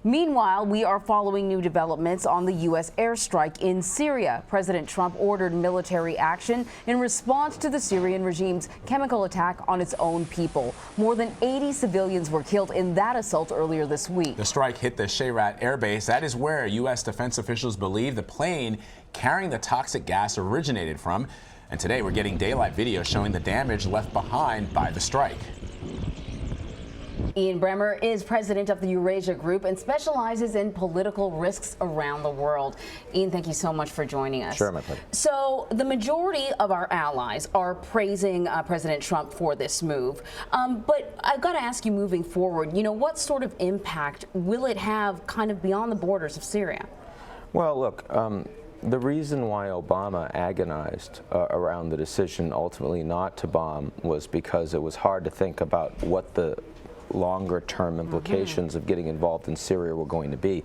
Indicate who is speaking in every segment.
Speaker 1: Meanwhile, we are following new developments on the U.S. airstrike in Syria. President Trump ordered military action in response to the Syrian regime's chemical attack on its own people. More than 80 civilians were killed in that assault earlier this week.
Speaker 2: The strike hit the Shayrat Air Base. That is where U.S. defense officials believe the plane carrying the toxic gas originated from. And today we're getting daylight video showing the damage left behind by the strike.
Speaker 1: Ian Bremmer is president of the Eurasia Group and specializes in political risks around the world. Ian, thank you so much for joining us.
Speaker 3: Sure, my pleasure.
Speaker 1: So the majority of our allies are praising President Trump for this move. But I've got to ask you, moving forward, what sort of impact will it have kind of beyond the borders of Syria?
Speaker 3: Well, look, the reason why Obama agonized around the decision ultimately not to bomb was because it was hard to think about what the longer-term implications of getting involved in Syria were going to be.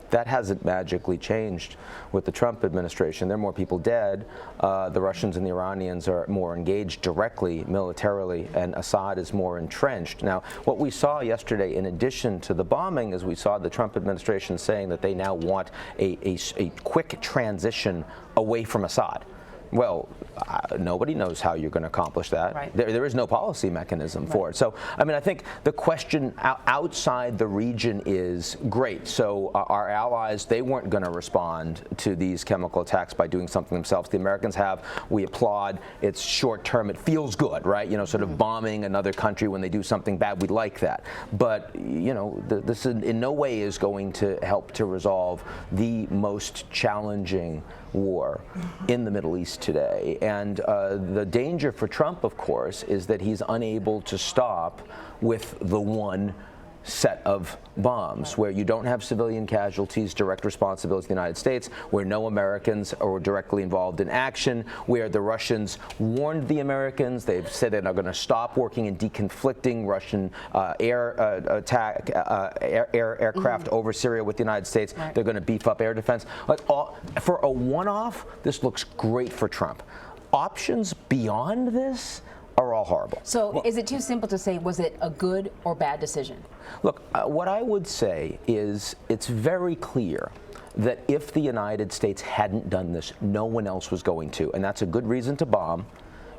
Speaker 3: That hasn't magically changed with the Trump administration. There are more people dead. The Russians and the Iranians are more engaged directly militarily, and Assad is more entrenched. Now, what we saw yesterday, in addition to the bombing, is we saw the Trump administration saying that they now want a quick transition away from Assad. Well, nobody knows how you're going to accomplish that.
Speaker 1: Right.
Speaker 3: There is no policy mechanism for it. So, I mean, I think the question outside the region is great. So our allies, they weren't going to respond to these chemical attacks by doing something themselves. The Americans have. We applaud. It's short term. It feels good, right? Sort of bombing another country when they do something bad. We like that. But, this in no way is going to help to resolve the most challenging war in the Middle East today. And the danger for Trump, of course, is that he's unable to stop with the one set of bombs, where you don't have civilian casualties, direct responsibility to the United States, where no Americans are directly involved in action, where the Russians warned the Americans. They've said they're not going to stop working in deconflicting Russian aircraft over Syria with the United States. Right. They're going to beef up air defense. For a one-off, this looks great for Trump. Options beyond this are all horrible.
Speaker 1: So is it too simple to say, was it a good or bad decision?
Speaker 3: Look, what I would say is it's very clear that if the United States hadn't done this, no one else was going to. And that's a good reason to bomb.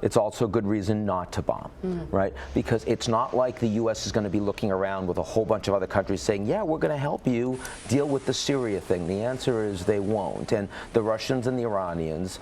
Speaker 3: It's also a good reason not to bomb, right? Because it's not like the U.S. is going to be looking around with a whole bunch of other countries saying, yeah, we're going to help you deal with the Syria thing. The answer is they won't. And the Russians and the Iranians,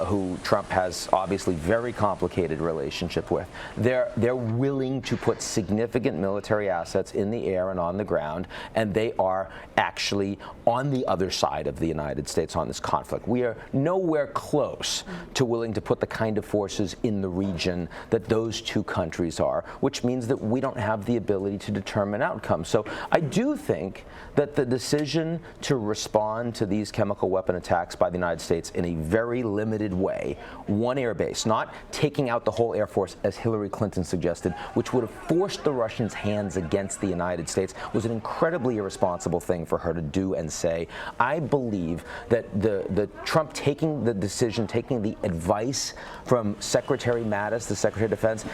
Speaker 3: who Trump has obviously very complicated relationship with, they're willing to put significant military assets in the air and on the ground, and they are actually on the other side of the United States on this conflict. We are nowhere close to willing to put the kind of forces in the region that those two countries are, which means that we don't have the ability to determine outcomes. So I do think that the decision to respond to these chemical weapon attacks by the United States in a very limited way, one air base, not taking out the whole Air Force as Hillary Clinton suggested, which would have forced the Russians' hands against the United States, was an incredibly irresponsible thing for her to do and say. I believe that the Trump taking the decision, taking the advice from Secretary Mattis, the Secretary of Defense,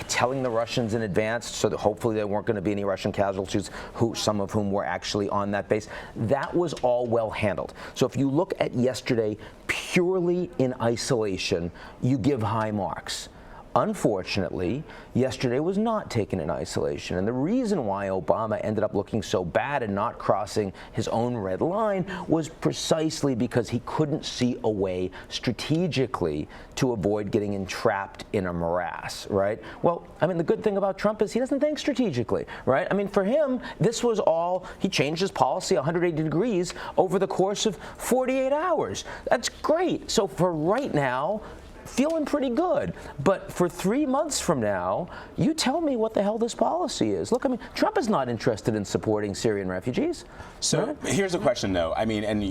Speaker 3: telling the Russians in advance so that hopefully there weren't going to be any Russian casualties, some of whom were actually on that base. That was all well handled. So if you look at yesterday purely in isolation, you give high marks. Unfortunately, yesterday was not taken in isolation. And the reason why Obama ended up looking so bad and not crossing his own red line was precisely because he couldn't see a way strategically to avoid getting entrapped in a morass, right? Well, I mean, the good thing about Trump is he doesn't think strategically, right? I mean, for him, this was all, he changed his policy 180 degrees over the course of 48 hours. That's great. So for right now, feeling pretty good. But for 3 months from now, you tell me what the hell this policy is. Look, I mean, Trump is not interested in supporting Syrian refugees.
Speaker 2: So here's a question, though. I mean, and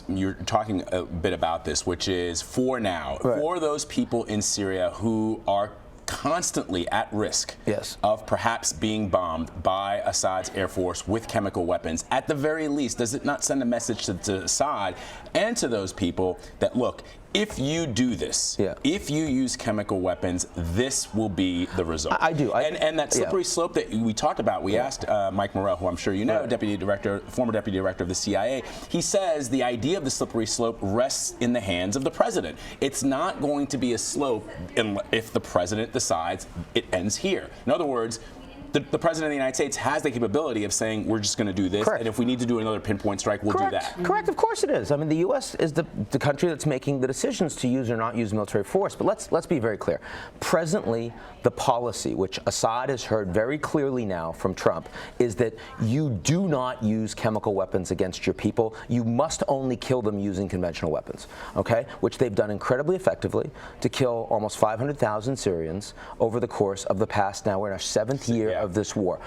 Speaker 2: you're talking a bit about this, which is for now, for those people in Syria who are constantly at risk of perhaps being bombed by Assad's Air Force with chemical weapons, at the very least, does it not send a message to Assad and to those people that, look, if you do this, if you use chemical weapons, this will be the result.
Speaker 3: I do.
Speaker 2: And that slippery slope that we talked about, we asked Mike Morrell, who I'm sure you know, former deputy director of the CIA. He says the idea of the slippery slope rests in the hands of the president. It's not going to be a slope if the president decides it ends here. In other words, the President of the United States has the capability of saying, we're just going to do this, and if we need to do another pinpoint strike, we'll do that.
Speaker 3: Correct, of course it is. I mean, the U.S. is the country that's making the decisions to use or not use military force. But let's be very clear. Presently, the policy, which Assad has heard very clearly now from Trump, is that you do not use chemical weapons against your people. You must only kill them using conventional weapons, okay? Which they've done incredibly effectively to kill almost 500,000 Syrians over the course of the past, now we're in our 7th year of this war.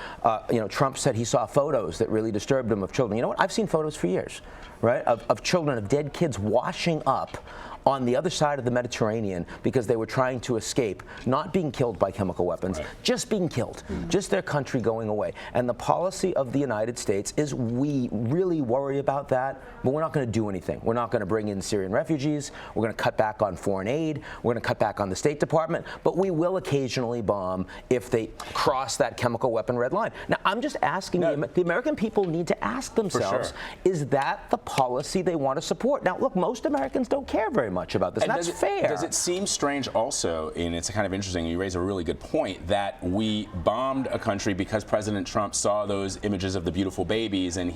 Speaker 3: You know, Trump said he saw photos that really disturbed him of children. You know what? I've seen photos for years, right, of children, of dead kids washing up on the other side of the Mediterranean because they were trying to escape, not being killed by chemical weapons, just being killed, just their country going away. And the policy of the United States is we really worry about that, but we're not going to do anything. We're not going to bring in Syrian refugees. We're going to cut back on foreign aid. We're going to cut back on the State Department, but we will occasionally bomb if they cross that chemical weapon red line. Now, I'm just asking, the American people need to ask themselves, is that the policy they want to support? Now, look, most Americans don't care very much about this. And that's fair.
Speaker 2: Does it seem strange also, and it's kind of interesting, you raise a really good point, that we bombed a country because President Trump saw those images of the beautiful babies and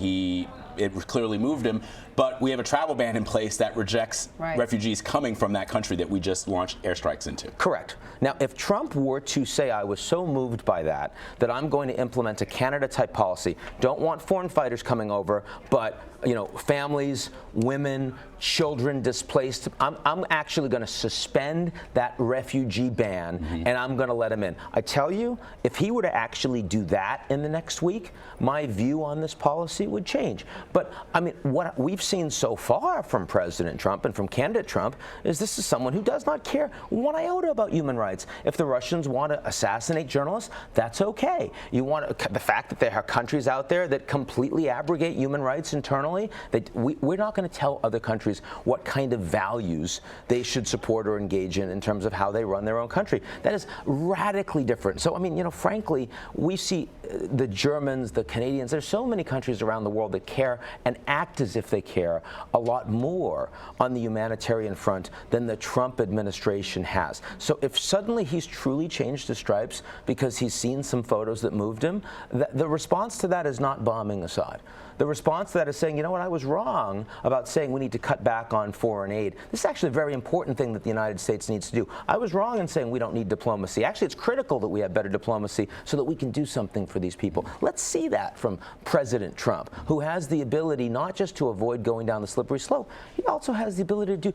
Speaker 2: it clearly moved him, but we have a travel ban in place that rejects refugees coming from that country that we just launched airstrikes into.
Speaker 3: Correct. Now, if Trump were to say, I was so moved by that I'm going to implement a Canada-type policy, don't want foreign fighters coming over, but you know, families, women, children displaced, I'm actually going to suspend that refugee ban and I'm going to let him in. I tell you, if he were to actually do that in the next week, my view on this policy would change. But I mean, what we've seen so far from President Trump and from candidate Trump is this is someone who does not care one iota about human rights. If the Russians want to assassinate journalists, that's okay. You want the fact that there are countries out there that completely abrogate human rights internally, that we're not going to tell other countries what kind of values they should support or engage in terms of how they run their own country. That is radically different. So, I mean, you know, frankly, we see the Germans, the Canadians, there's so many countries around the world that care and act as if they care a lot more on the humanitarian front than the Trump administration has. So if suddenly he's truly changed his stripes because he's seen some photos that moved him, the response to that is not bombing Assad. The response to that is saying, you know what, I was wrong about saying we need to cut back on foreign aid. This is actually a very important thing that the United States needs to do. I was wrong in saying we don't need diplomacy. Actually, it's critical that we have better diplomacy so that we can do something for these people. Let's see that from President Trump, who has the ability not just to avoid going down the slippery slope, he also has the ability to do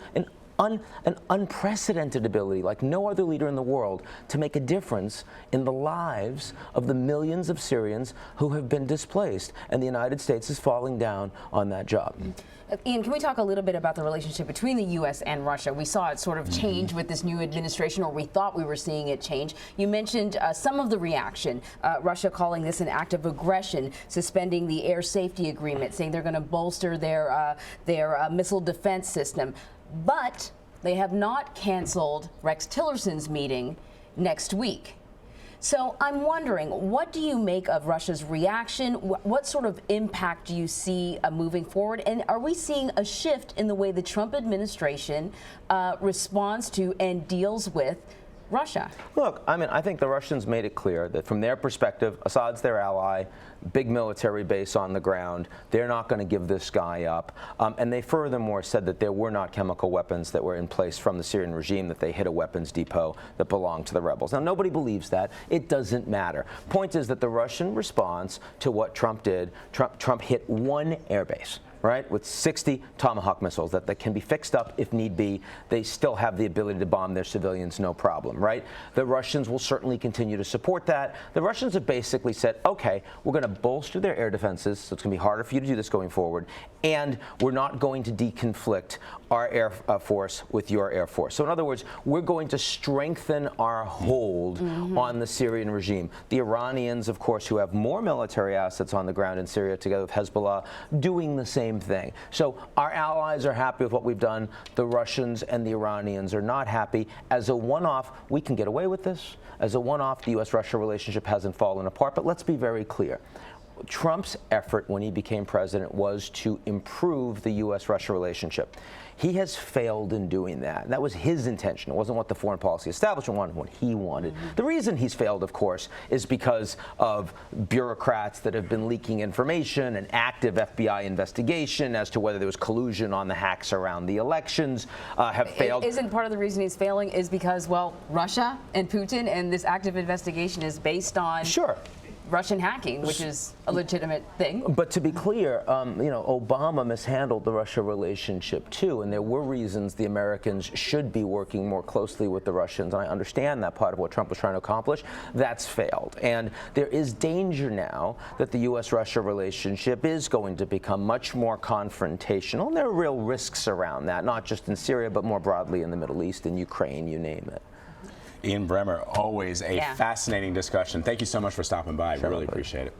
Speaker 3: an unprecedented ability, like no other leader in the world, to make a difference in the lives of the millions of Syrians who have been displaced. And the United States is falling down on that job.
Speaker 1: Ian, can we talk a little bit about the relationship between the U.S. and Russia? We saw it sort of change with this new administration, or we thought we were seeing it change. You mentioned some of the reaction, Russia calling this an act of aggression, suspending the air safety agreement, saying they're going to bolster their missile defense system. But they have not canceled Rex Tillerson's meeting next week. So I'm wondering, what do you make of Russia's reaction? What sort of impact do you see moving forward? And are we seeing a shift in the way the Trump administration responds to and deals with Russia? Look,
Speaker 3: I mean, I think the Russians made it clear that from their perspective, Assad's their ally, big military base on the ground. They're not going to give this guy up. And they furthermore said that there were not chemical weapons that were in place from the Syrian regime, that they hit a weapons depot that belonged to the rebels. Now, nobody believes that. It doesn't matter. Point is that the Russian response to what Trump did, Trump hit one airbase, right, with 60 Tomahawk missiles that can be fixed up if need be. They still have the ability to bomb their civilians, no problem, right? The Russians will certainly continue to support that. The Russians have basically said, okay, we're going to bolster their air defenses, so it's going to be harder for you to do this going forward, and we're not going to deconflict our air force with your air force. So in other words, we're going to strengthen our hold on the Syrian regime. The Iranians, of course, who have more military assets on the ground in Syria together with Hezbollah, doing the same same thing. So our allies are happy with what we've done. The Russians and the Iranians are not happy. As a one-off, we can get away with this. As a one-off, the U.S.-Russia relationship hasn't fallen apart. But let's be very clear. Trump's effort when he became president was to improve the U.S.-Russia relationship. He has failed in doing that. That was his intention. It wasn't what the foreign policy establishment wanted, what he wanted. The reason he's failed, of course, is because of bureaucrats that have been leaking information, an active FBI investigation as to whether there was collusion on the hacks around the elections have failed.
Speaker 1: Isn't part of the reason he's failing is because, well, Russia and Putin and this active investigation is based on Russian hacking, which is a legitimate thing.
Speaker 3: But to be clear, Obama mishandled the Russia relationship too, and there were reasons the Americans should be working more closely with the Russians. And I understand that part of what Trump was trying to accomplish. That's failed. And there is danger now that the U.S.-Russia relationship is going to become much more confrontational. And there are real risks around that, not just in Syria, but more broadly in the Middle East, in Ukraine, you name it.
Speaker 2: Ian Bremmer, always a fascinating discussion. Thank you so much for stopping by. We really appreciate it.